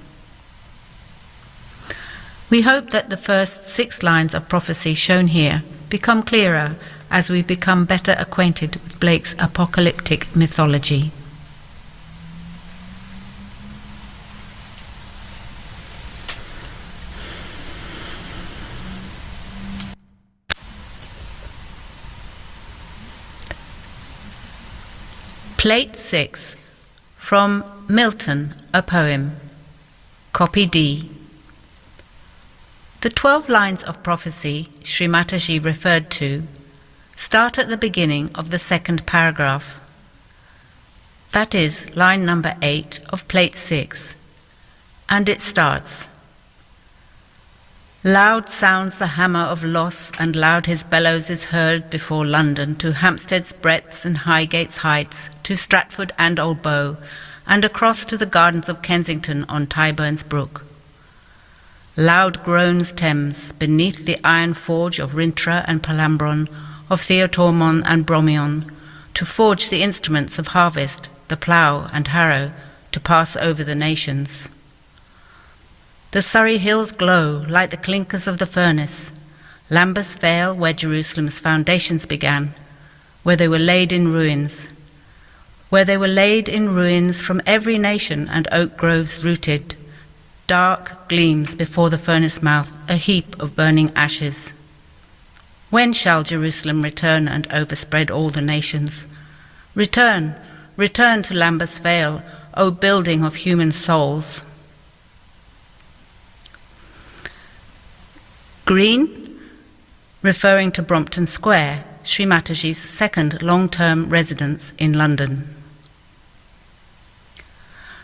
We hope that the first 6 lines of prophecy shown here become clearer as we become better acquainted with Blake's apocalyptic mythology. Plate 6, from Milton, a poem, copy D. The 12 lines of prophecy Shri Mataji referred to start at the beginning of the 2nd paragraph. That is line number 8 of plate 6, and it starts, "Loud sounds the hammer of Los, and loud his bellows is heard before London, to Hampstead's breadths and Highgate's heights, to Stratford and Old Bow, and across to the gardens of Kensington on Tyburn's brook. Loud groans Thames beneath the iron forge of Rintra and Palambron, of Theotormon and Bromion, to forge the instruments of harvest, the plough and harrow, to pass over the nations. The Surrey hills glow like the clinkers of the furnace, Lambeth's Vale, where Jerusalem's foundations began, where they were laid in ruins, from every nation and oak groves rooted, dark gleams before the furnace mouth, a heap of burning ashes. When shall Jerusalem return and overspread all the nations? Return, return to Lambeth's Vale, O building of human souls." Green, referring to Brompton Square, Shri Mataji's 2nd long-term residence in London.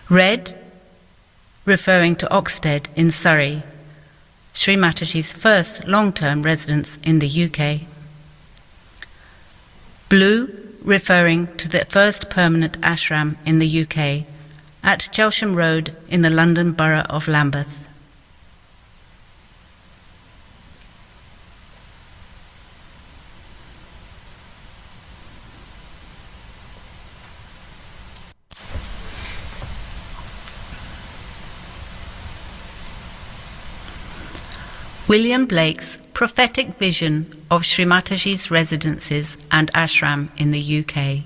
Red, referring to Oxted in Surrey, Shri Mataji's 1st long-term residence in the UK. Blue, referring to the 1st permanent ashram in the UK, at Chelsham Road in the London Borough of Lambeth. William Blake's prophetic vision of Shri Mataji's residences and ashram in the UK.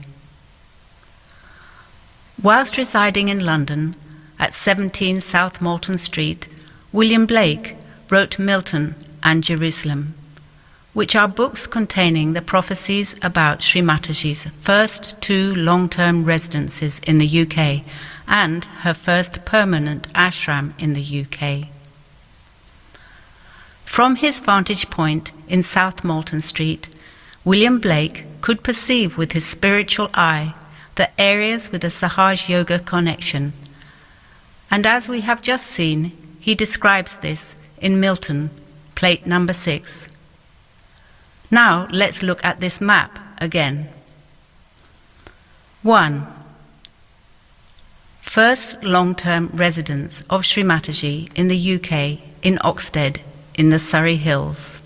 Whilst residing in London at 17 South Moulton Street, William Blake wrote Milton and Jerusalem, which are books containing the prophecies about Shri Mataji's first 2 long-term residences in the UK and her first permanent ashram in the UK. From his vantage point in South Moulton Street, William Blake could perceive with his spiritual eye the areas with a Sahaja Yoga connection. And as we have just seen, he describes this in Milton, plate number 6. Now let's look at this map again. 1. First long-term residence of Shri Mataji in the UK in Oxted, in the Surrey Hills.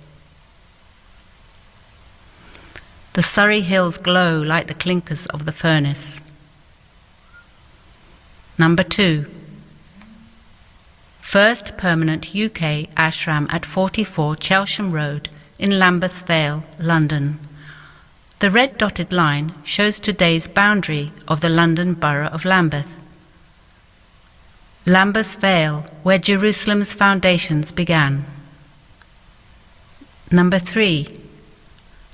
The Surrey Hills glow like the clinkers of the furnace. Number 2. First permanent UK ashram at 44 Chelsham Road in Lambeth's Vale, London. The red dotted line shows today's boundary of the London Borough of Lambeth. Lambeth Vale, where Jerusalem's foundations began. Number 3.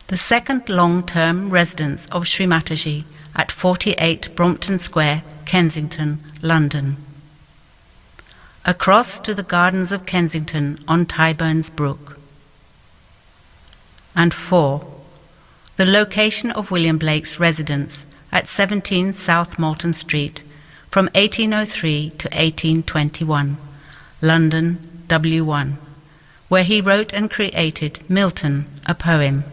The second long-term residence of Shri Mataji at 48 Brompton Square, Kensington, London. Across to the gardens of Kensington on Tyburns Brook. And 4. The location of William Blake's residence at 17 South Malton Street from 1803 to 1821, London, W1, where he wrote and created Milton, a poem,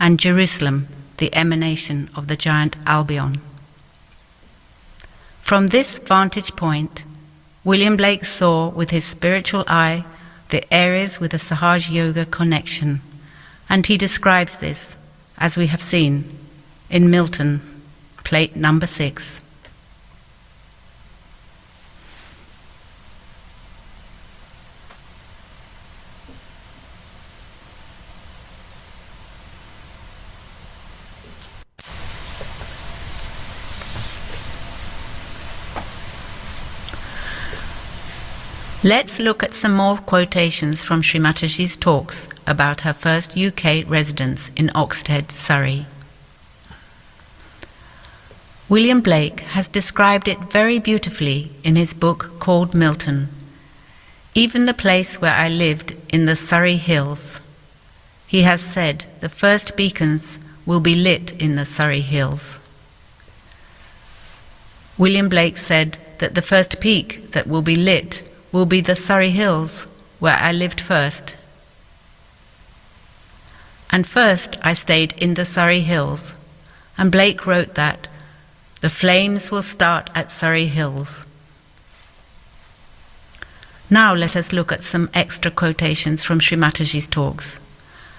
and Jerusalem, the emanation of the giant Albion. From this vantage point, William Blake saw with his spiritual eye the areas with a Sahaja Yoga connection, and he describes this, as we have seen, in Milton, plate number 6. Let's look at some more quotations from Shri Mataji's talks about her first UK residence in Oxted, Surrey. William Blake has described it very beautifully in his book called Milton. Even the place where I lived in the Surrey Hills. He has said the first beacons will be lit in the Surrey Hills. William Blake said that the first peak that will be lit will be the Surrey Hills, where I lived first. And first I stayed in the Surrey Hills, and Blake wrote that the flames will start at Surrey Hills. Now let us look at some extra quotations from Shri Mataji's talks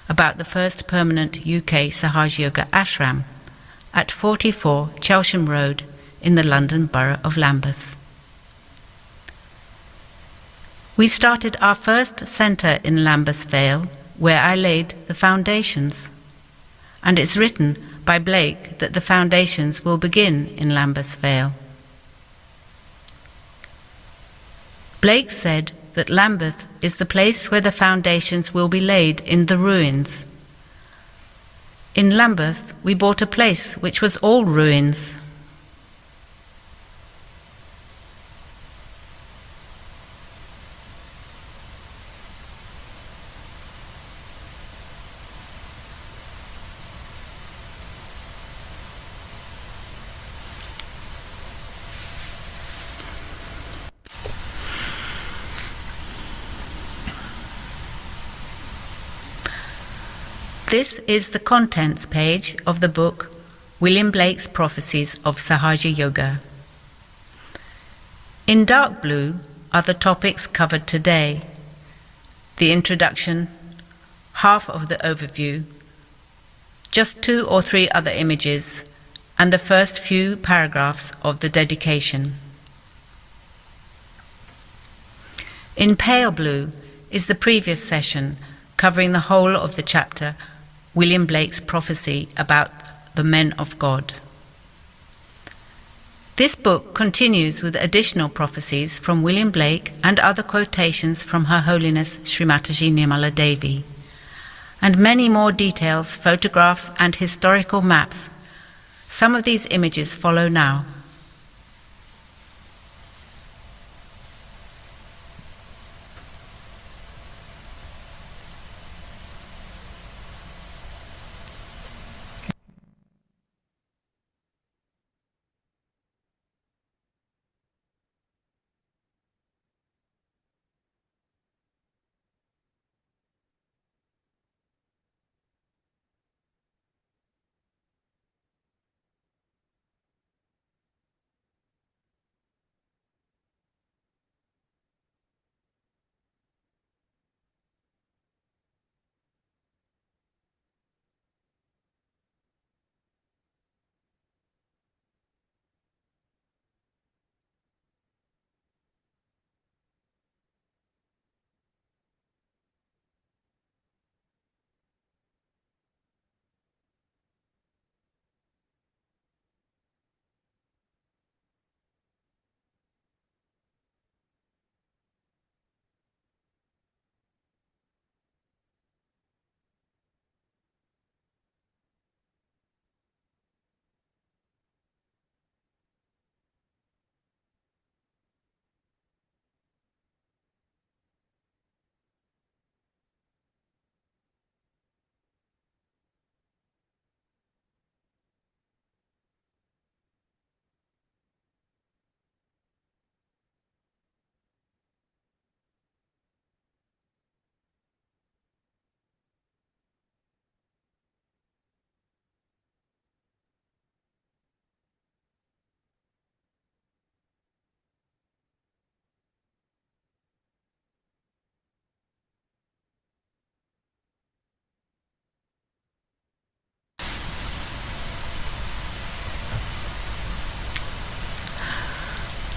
about the first permanent UK Sahaja Yoga ashram at 44 Chelsham Road in the London Borough of Lambeth. We started our first centre in Lambeth Vale, where I laid the foundations. And it's written by Blake that the foundations will begin in Lambeth Vale. Blake said that Lambeth is the place where the foundations will be laid in the ruins. In Lambeth, we bought a place which was all ruins. This is the contents page of the book William Blake's Prophecies of Sahaja Yoga. In dark blue are the topics covered today: the introduction, half of the overview, just 2 or 3 other images, and the first few paragraphs of the dedication. In pale blue is the previous session, covering the whole of the chapter William Blake's prophecy about the men of God. This book continues with additional prophecies from William Blake and other quotations from Her Holiness Shri Mataji Nirmala Devi, and many more details, photographs and historical maps. Some of these images follow now.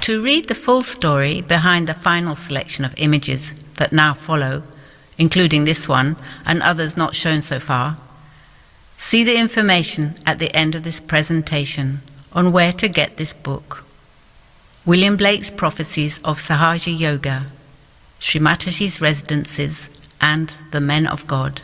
To read the full story behind the final selection of images that now follow, including this one and others not shown so far, see the information at the end of this presentation on where to get this book. William Blake's Prophecies of Sahaja Yoga, Shri Mataji's Residences, and The Men of God.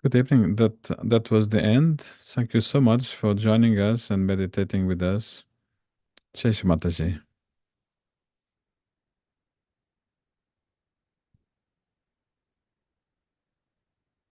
Good evening. That was the end. Thank you so much for joining us and meditating with us. Jai Shri Mataji.